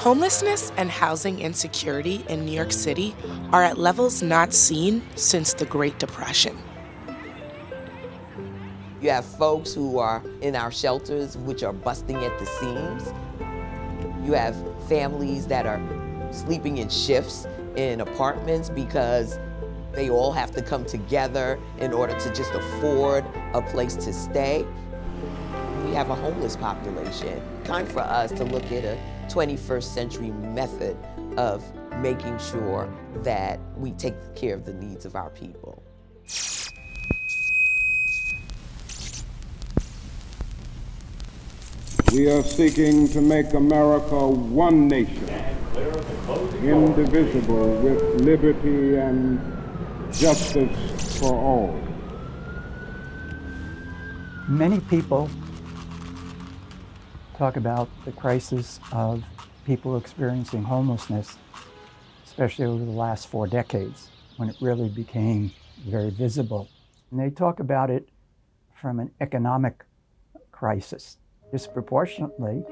Homelessness and housing insecurity in New York City are at levels not seen since the Great Depression. You have folks who are in our shelters, which are busting at the seams. You have families that are sleeping in shifts in apartments because they all have to come together in order to just afford a place to stay. We have a homeless population. Time for us to look at a 21st century method of making sure that we take care of the needs of our people. We are seeking to make America one nation, indivisible, with liberty and justice for all. Many people talk about the crisis of people experiencing homelessness, especially over the last 4 decades, when it really became very visible. And they talk about it from an economic crisis. Disproportionately,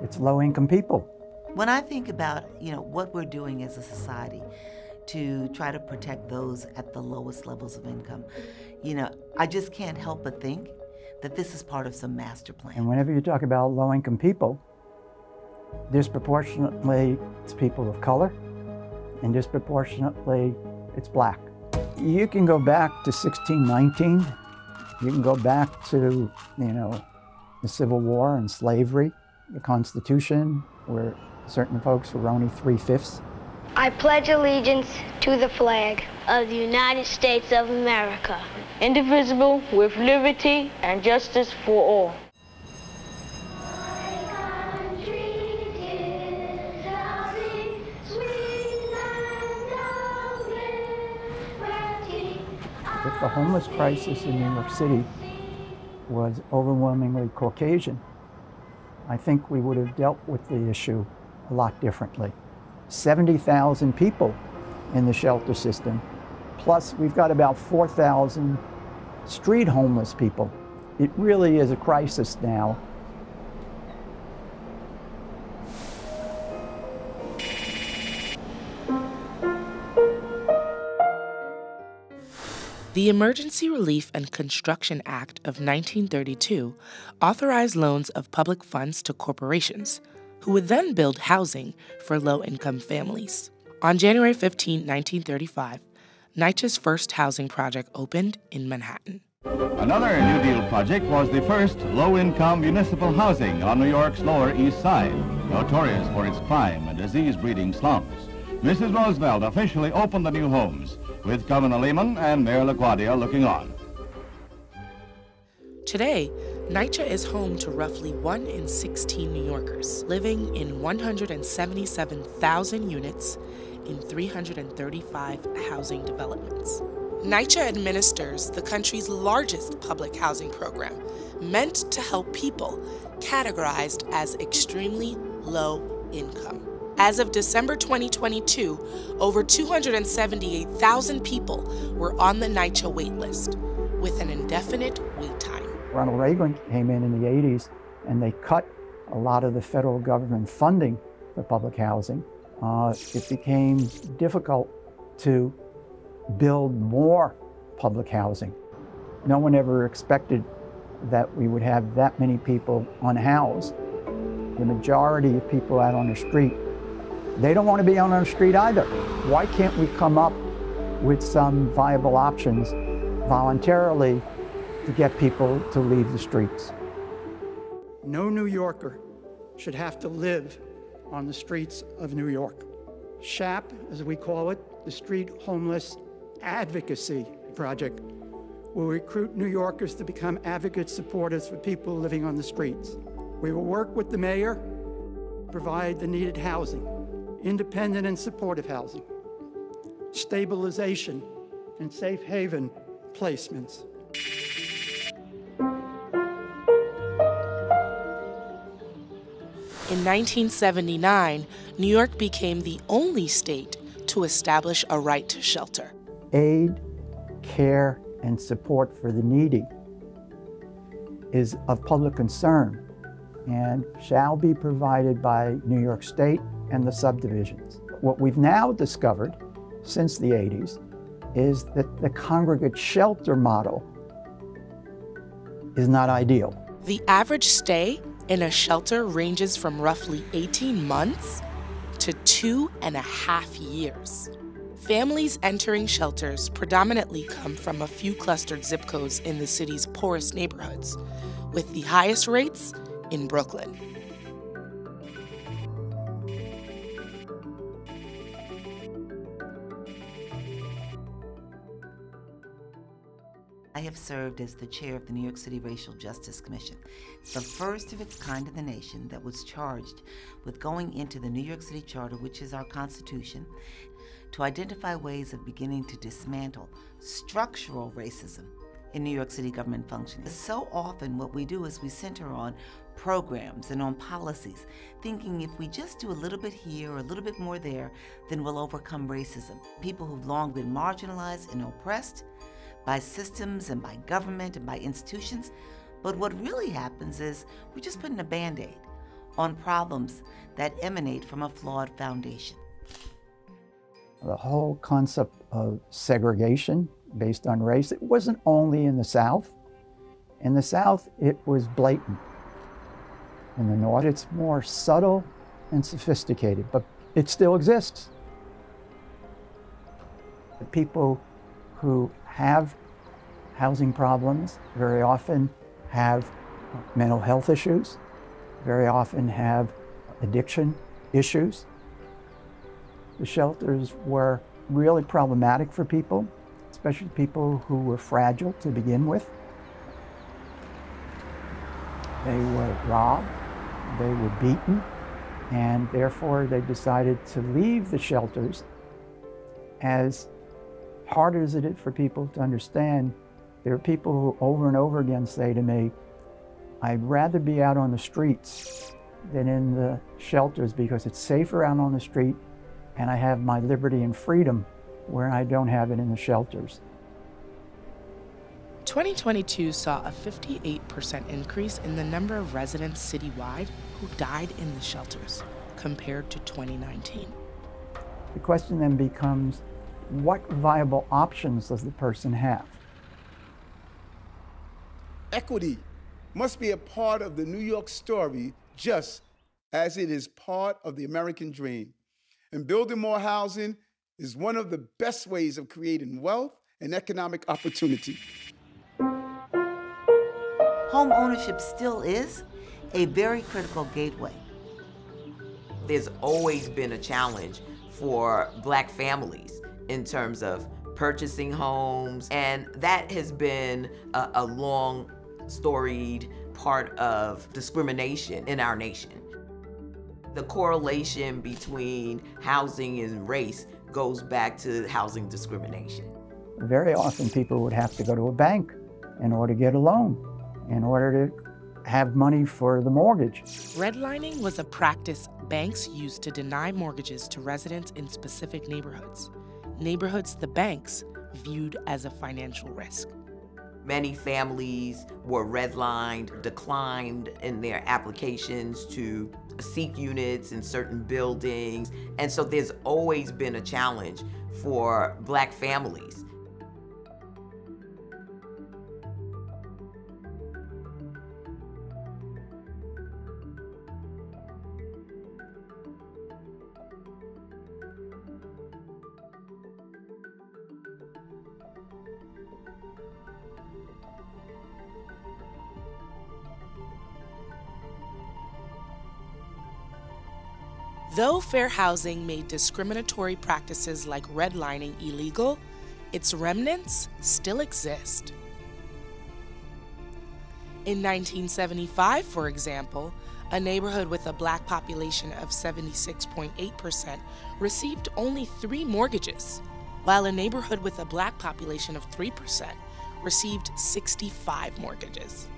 it's low-income people. When I think about, what we're doing as a society to try to protect those at the lowest levels of income, I just can't help but think that this is part of some master plan. And whenever you talk about low-income people, disproportionately it's people of color, and disproportionately it's Black. You can go back to 1619, you can go back to, the Civil War and slavery, the Constitution, where certain folks were only 3/5. I pledge allegiance to the flag of the United States of America, indivisible, with liberty and justice for all. If the homeless crisis in New York City was overwhelmingly Caucasian, I think we would have dealt with the issue a lot differently. 70,000 people in the shelter system, plus we've got about 4,000 street homeless people. It really is a crisis now. The Emergency Relief and Construction Act of 1932 authorized loans of public funds to corporations, who would then build housing for low-income families. On January 15, 1935, NYCHA's first housing project opened in Manhattan. Another New Deal project was the first low-income municipal housing on New York's Lower East Side, notorious for its crime and disease-breeding slums. Mrs. Roosevelt officially opened the new homes, with Governor Lehman and Mayor LaGuardia looking on. Today, NYCHA is home to roughly 1 in 16 New Yorkers, living in 177,000 units in 335 housing developments. NYCHA administers the country's largest public housing program, meant to help people categorized as extremely low income. As of December 2022, over 278,000 people were on the NYCHA wait list, with an indefinite wait time. Ronald Reagan came in the 80s, and they cut a lot of the federal government funding for public housing. It became difficult to build more public housing. No one ever expected that we would have that many people unhoused. The majority of people out on the street, they don't want to be out on the street either. Why can't we come up with some viable options voluntarily to get people to leave the streets? No New Yorker should have to live on the streets of New York. SHAP, as we call it, the Street Homeless Advocacy Project, will recruit New Yorkers to become advocate supporters for people living on the streets. We will work with the mayor, provide the needed housing, independent and supportive housing, stabilization, and safe haven placements. In 1979, New York became the only state to establish a right to shelter. Aid, care, and support for the needy is of public concern and shall be provided by New York State, and the subdivisions. What we've now discovered since the 80s is that the congregate shelter model is not ideal. The average stay in a shelter ranges from roughly 18 months to 2.5 years. Families entering shelters predominantly come from a few clustered zip codes in the city's poorest neighborhoods, with the highest rates in Brooklyn. I have served as the chair of the New York City Racial Justice Commission. It's the first of its kind in the nation that was charged with going into the New York City Charter, which is our Constitution, to identify ways of beginning to dismantle structural racism in New York City government functioning. So often what we do is we center on programs and on policies, thinking if we just do a little bit here or a little bit more there, then we'll overcome racism. People who've long been marginalized and oppressed by systems and by government and by institutions. But what really happens is we're just putting a Band-Aid on problems that emanate from a flawed foundation. The whole concept of segregation based on race, it wasn't only in the South. In the South, it was blatant. In the North, it's more subtle and sophisticated, but it still exists. The people who have housing problems very often have mental health issues, very often have addiction issues. The shelters were really problematic for people, especially people who were fragile to begin with. They were robbed, they were beaten, and therefore they decided to leave the shelters. As hard as it is for people to understand, there are people who over and over again say to me, I'd rather be out on the streets than in the shelters because it's safer out on the street and I have my liberty and freedom where I don't have it in the shelters. 2022 saw a 58% increase in the number of residents citywide who died in the shelters compared to 2019. The question then becomes, what viable options does the person have? Equity must be a part of the New York story, just as it is part of the American dream. And building more housing is one of the best ways of creating wealth and economic opportunity. Home ownership still is a very critical gateway. There's always been a challenge for Black families in terms of purchasing homes, and that has been a long, storied part of discrimination in our nation. The correlation between housing and race goes back to housing discrimination. Very often people would have to go to a bank in order to get a loan, in order to have money for the mortgage. Redlining was a practice banks used to deny mortgages to residents in specific neighborhoods the banks viewed as a financial risk. Many families were redlined, declined in their applications to seek units in certain buildings. And so there's always been a challenge for Black families. Though fair housing made discriminatory practices like redlining illegal, its remnants still exist. In 1975, for example, a neighborhood with a Black population of 76.8% received only 3 mortgages, while a neighborhood with a Black population of 3% received 65 mortgages.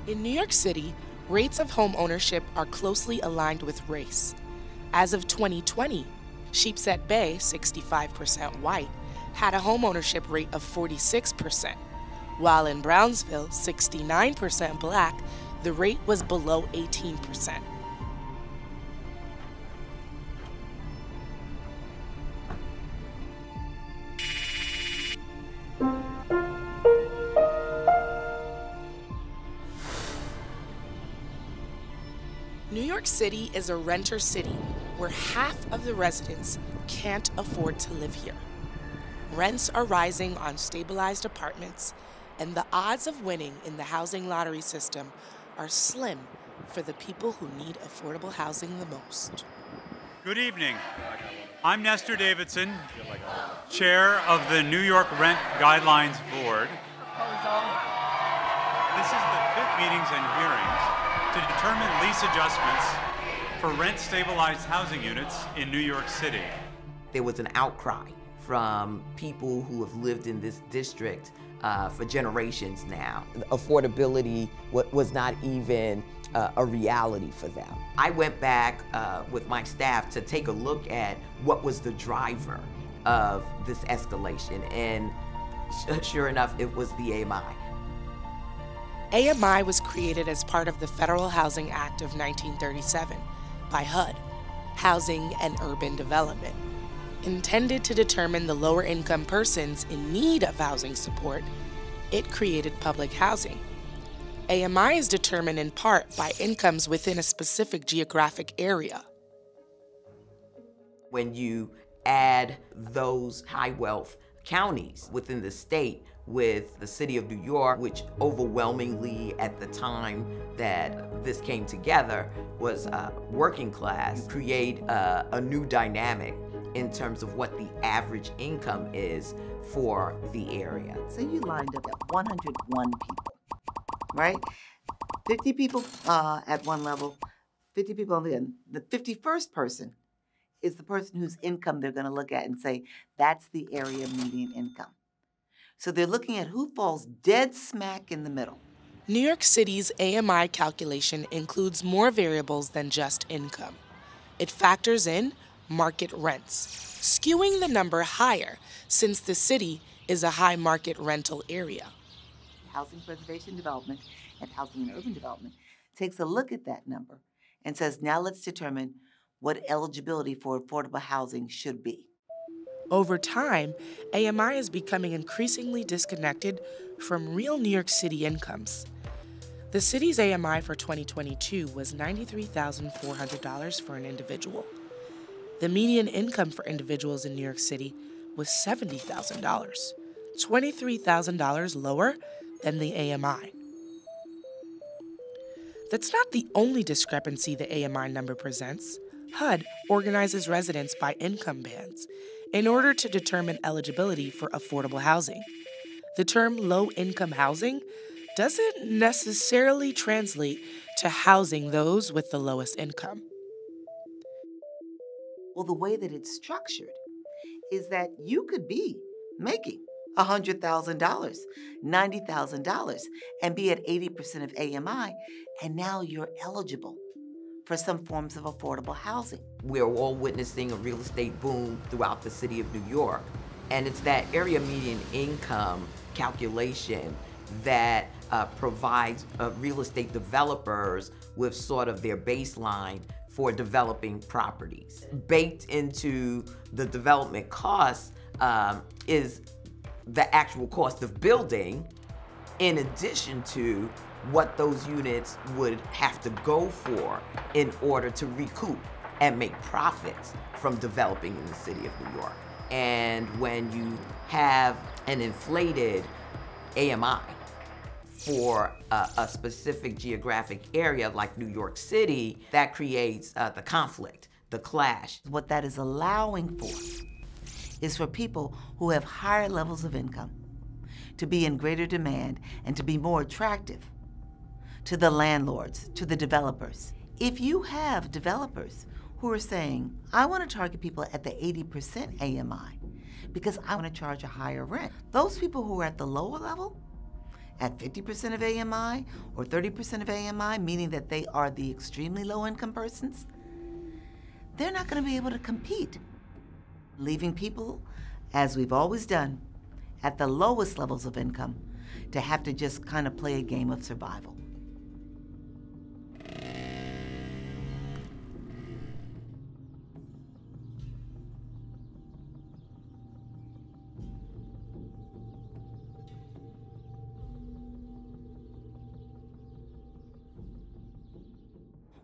In New York City, rates of home ownership are closely aligned with race. As of 2020, Sheepshead Bay, 65% white, had a home ownership rate of 46%, while in Brownsville, 69% Black, the rate was below 18%. York City is a renter city where half of the residents can't afford to live here. Rents are rising on stabilized apartments, and the odds of winning in the housing lottery system are slim for the people who need affordable housing the most. Good evening. I'm Nestor Davidson, Chair of the New York Rent Guidelines Board. This is the 5th meetings and hearings to determine lease adjustments for rent-stabilized housing units in New York City. There was an outcry from people who have lived in this district for generations now. Affordability was not even a reality for them. I went back with my staff to take a look at what was the driver of this escalation, and sure enough, it was the AMI. AMI was created as part of the Federal Housing Act of 1937 by HUD, Housing and Urban Development, intended to determine the lower income persons in need of housing support. It created public housing. AMI is determined in part by incomes within a specific geographic area. When you add those high wealth counties within the state with the city of New York, which overwhelmingly at the time that this came together was working class, create a new dynamic in terms of what the average income is for the area. So you lined up at 101 people, right? 50 people at one level, 50 people on the other. The 51st person is the person whose income they're going to look at and say, that's the area median income. So they're looking at who falls dead smack in the middle. New York City's AMI calculation includes more variables than just income. It factors in market rents, skewing the number higher since the city is a high market rental area. Housing Preservation Development and Housing and Urban Development takes a look at that number and says, now let's determine what eligibility for affordable housing should be. Over time, AMI is becoming increasingly disconnected from real New York City incomes. The city's AMI for 2022 was $93,400 for an individual. The median income for individuals in New York City was $70,000, $23,000 lower than the AMI. That's not the only discrepancy the AMI number presents. HUD organizes residents by income bands in order to determine eligibility for affordable housing. The term low-income housing doesn't necessarily translate to housing those with the lowest income. Well, the way that it's structured is that you could be making $100,000, $90,000, and be at 80% of AMI, and now you're eligible for some forms of affordable housing. We're all witnessing a real estate boom throughout the city of New York, and it's that area median income calculation that provides real estate developers with sort of their baseline for developing properties. Baked into the development costs is the actual cost of building, in addition to what those units would have to go for in order to recoup and make profits from developing in the city of New York. And when you have an inflated AMI for a specific geographic area like New York City, that creates the conflict, the clash. What that is allowing for is for people who have higher levels of income to be in greater demand and to be more attractive to the landlords, to the developers. If you have developers who are saying, I want to target people at the 80% AMI because I want to charge a higher rent, those people who are at the lower level, at 50% of AMI or 30% of AMI, meaning that they are the extremely low-income persons, they're not going to be able to compete, leaving people, as we've always done, at the lowest levels of income to have to just kind of play a game of survival.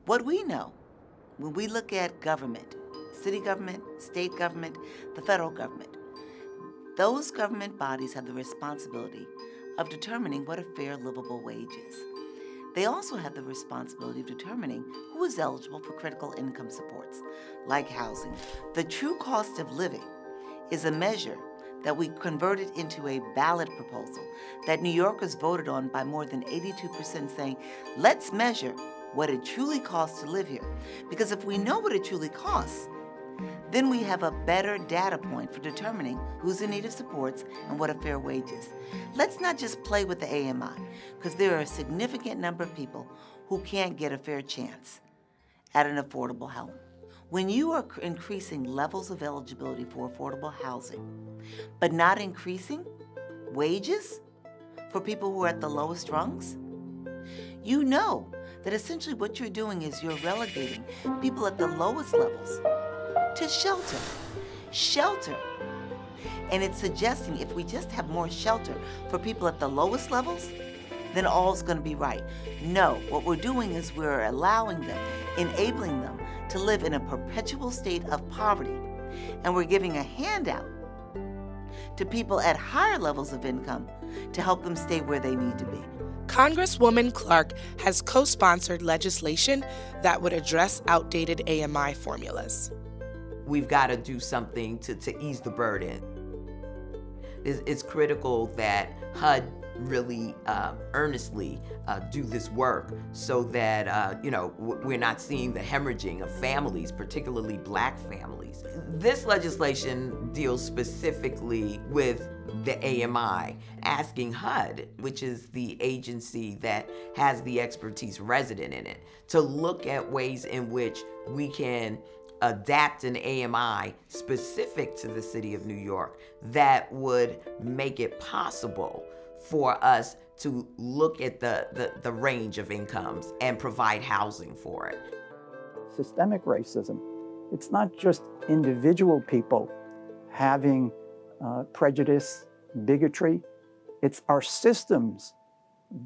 What we know when we look at government, city government, state government, the federal government, those government bodies have the responsibility of determining what a fair livable wage is. They also have the responsibility of determining who is eligible for critical income supports, like housing. The true cost of living is a measure that we converted into a ballot proposal that New Yorkers voted on by more than 82%, saying, let's measure what it truly costs to live here. Because if we know what it truly costs, then we have a better data point for determining who's in need of supports and what a fair wage is. Let's not just play with the AMI, because there are a significant number of people who can't get a fair chance at an affordable home. When you are increasing levels of eligibility for affordable housing, but not increasing wages for people who are at the lowest rungs, you know that essentially what you're doing is you're relegating people at the lowest levels to shelter. Shelter. And it's suggesting if we just have more shelter for people at the lowest levels, then all's going to be right. No, what we're doing is we're allowing them, enabling them to live in a perpetual state of poverty. And we're giving a handout to people at higher levels of income to help them stay where they need to be. Congresswoman Clark has co-sponsored legislation that would address outdated AMI formulas. We've got to do something to ease the burden. It's critical that HUD really earnestly do this work so that we're not seeing the hemorrhaging of families, particularly Black families. This legislation deals specifically with the AMI, asking HUD, which is the agency that has the expertise resident in it, to look at ways in which we can adapt an AMI specific to the city of New York that would make it possible for us to look at the range of incomes and provide housing for it. Systemic racism, it's not just individual people having prejudice, bigotry. It's our systems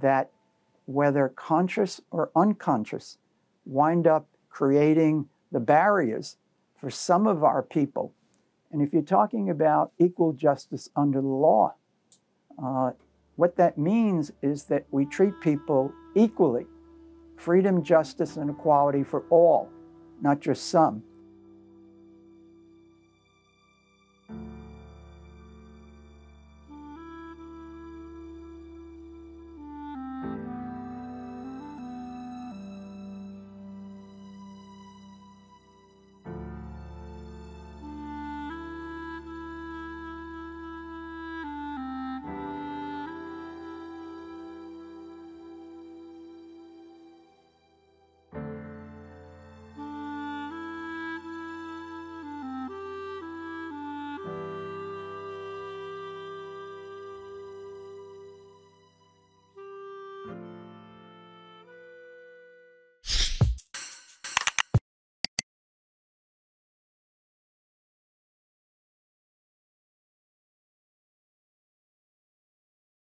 that, whether conscious or unconscious, wind up creating the barriers for some of our people. And if you're talking about equal justice under the law, what that means is that we treat people equally. Freedom, justice, and equality for all, not just some.